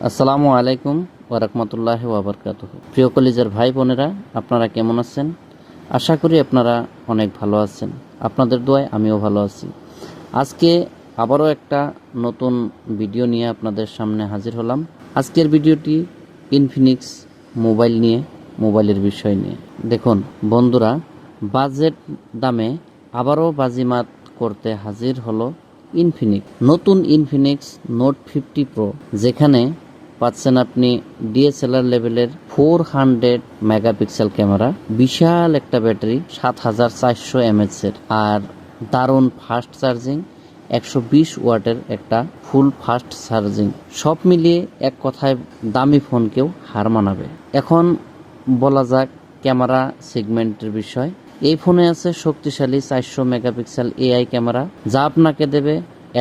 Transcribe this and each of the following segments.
আসসালামু আলাইকুম ওয়া রাহমাতুল্লাহি ওয়া বারাকাতুহু। প্রিয় কলিজার ভাই বোনেরা, আপনারা কেমন আছেন? আশা করি আপনারা অনেক ভালো আছেন। আপনাদের দোয়ায় আমিও ভালো আছি। আজকে আবারও একটা নতুন ভিডিও নিয়ে আপনাদের সামনে হাজির হলাম। আজকের ভিডিওটি ইনফিনিক্স মোবাইল নিয়ে, মোবাইলের বিষয় নিয়ে। দেখুন বন্ধুরা, বাজেট দামে আবারও বাজিমাত করতে হাজির হলো ইনফিনিক্স। নতুন ইনফিনিক্স নোট 50 প্রো, যেখানে পাচ্ছেন আপনি ডিএসএলআর লেভেলের 400 মেগাপিক্সেল ক্যামেরা, বিশাল একটা ব্যাটারি 7400 এমএএচ এর, আর দারুণ ফাস্ট চার্জিং, 120 ওয়াটের একটা ফুল ফাস্ট চার্জিং। সব মিলিয়ে এক কথায় দামি ফোনকেও হার মানাবে। এখন বলা যাক ক্যামেরা সেগমেন্টের বিষয়। এই ফোনে আছে শক্তিশালী 400 মেগাপিক্সেল এআই ক্যামেরা, যা আপনাকে দেবে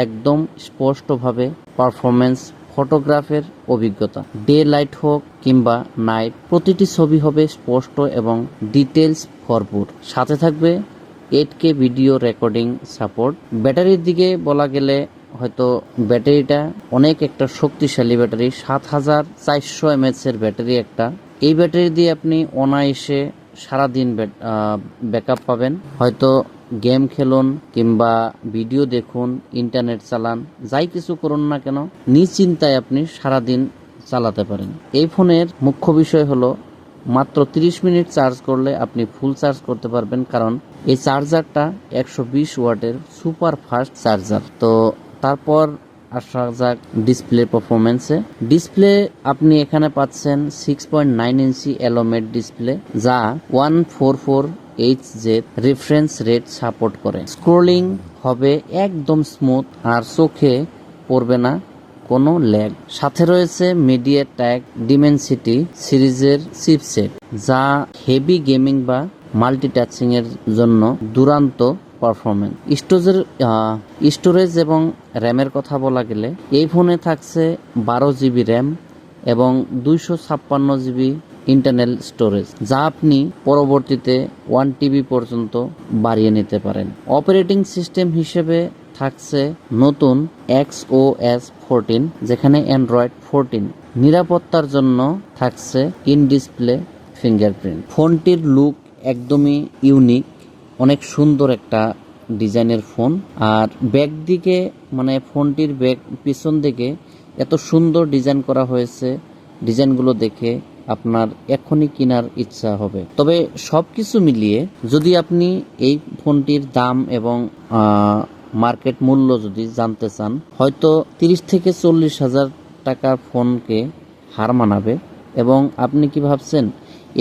একদম স্পষ্টভাবে পারফরমেন্স ফটোগ্রাফের অভিজ্ঞতা। ডে লাইট হোক কিংবা নাইট, প্রতিটি ছবি হবে স্পষ্ট এবং ডিটেলস ভরপুর। সাথে থাকবে 8K ভিডিও রেকর্ডিং সাপোর্ট। ব্যাটারির দিকে বলা গেলে হয়তো ব্যাটারিটা অনেক একটা শক্তিশালী ব্যাটারি, 7400 এমএএচ এর ব্যাটারি একটা। এই ব্যাটারি দিয়ে আপনি অনায়াসে সারাদিন ব্যাকআপ পাবেন। হয়তো গেম খেলুন কিংবা ভিডিও দেখুন, ইন্টারনেট চালান, যাই কিছু করুন না কেন, নিশ্চিন্তায় আপনি সারাদিন চালাতে পারেন। এই ফোনের মুখ্য বিষয় হলো মাত্র 30 মিনিট চার্জ করলে আপনি ফুল চার্জ করতে পারবেন, কারণ এই চার্জারটা 120 ওয়াটের সুপার ফাস্ট চার্জার। তো তারপর আসা যাক ডিসপ্লে পারফরমেন্সে। ডিসপ্লে আপনি এখানে পাচ্ছেন 6.9 ইঞ্চি এলোমেড ডিসপ্লে, যা 144 HZ রেফারেন্স রেট সাপোর্ট করে। স্ক্রোলিং হবে একদম স্মুথ, আর চোখে পড়বে না কোনো ল্যাগ। সাথে রয়েছে মিডিয়াটেক ডিমেনসিটি সিরিজের চিপসেট, যা হেভি গেমিং বা মাল্টিটাস্কিং এর জন্য দুর্দান্ত পারফরমেন্স। স্টোরেজ এবং র্যামের কথা বলা গেলে এই ফোনে থাকছে 12 জিবি র্যাম এবং 256 জিবি ইন্টারনাল স্টোরেজ, যা আপনি পরবর্তীতে 1 TB পর্যন্ত বাড়িয়ে নিতে পারেন। অপারেটিং সিস্টেম হিসেবে থাকছে নতুন XOS 14, যেখানে অ্যান্ড্রয়েড 14। নিরাপত্তার জন্য থাকছে ইন ডিসপ্লে ফিঙ্গারপ্রিন্ট। ফোনটির লুক একদমই ইউনিক, অনেক সুন্দর একটা ডিজাইনের ফোন। আর ব্যাক দিকে মানে ফোনটির ব্যাক পিছন দিকে এত সুন্দর ডিজাইন করা হয়েছে, ডিজাইনগুলো দেখে আপনার এখনই কেনার ইচ্ছা হবে। তবে সব কিছু মিলিয়ে যদি আপনি এই ফোনটির দাম এবং মার্কেট মূল্য যদি জানতে চান, হয়তো 30 থেকে 40 হাজার টাকার ফোনকে হার মানাবে। এবং আপনি কি ভাবছেন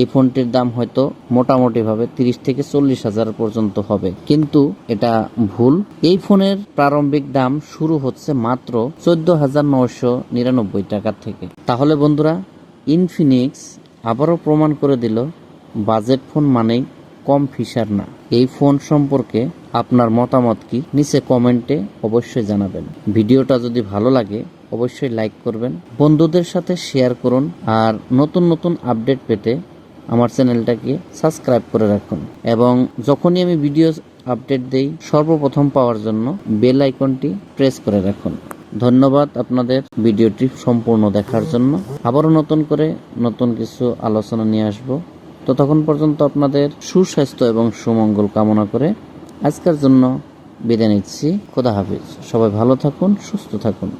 এই ফোনটির দাম হয়তো মোটামুটিভাবে 30 থেকে 40 হাজার পর্যন্ত হবে, কিন্তু এটা ভুল। এই ফোনের প্রারম্ভিক দাম শুরু হচ্ছে মাত্র 14,999 টাকা থেকে। তাহলে বন্ধুরা, ইনফিনিক্স আবারও প্রমাণ করে দিল বাজেট ফোন মানেই কম ফিচার না। এই ফোন সম্পর্কে আপনার মতামত কি? নিচে কমেন্টে অবশ্যই জানাবেন। ভিডিওটা যদি ভালো লাগে অবশ্যই লাইক করবেন, বন্ধুদের সাথে শেয়ার করুন, আর নতুন নতুন আপডেট পেতে আমার চ্যানেলটাকে সাবস্ক্রাইব করে রাখুন। এবং যখনই আমি ভিডিও আপডেট দেই সর্বপ্রথম পাওয়ার জন্য বেল আইকনটি প্রেস করে রাখুন। ধন্যবাদ আপনাদের ভিডিওটি সম্পূর্ণ দেখার জন্য। আবারও নতুন করে নতুন কিছু আলোচনা নিয়ে আসব। ততক্ষণ পর্যন্ত আপনাদের সুস্বাস্থ্য এবং সুমঙ্গল কামনা করে আজকের জন্য বিদায় নিচ্ছি। খোদা হাফিজ। সবাই ভালো থাকুন, সুস্থ থাকুন।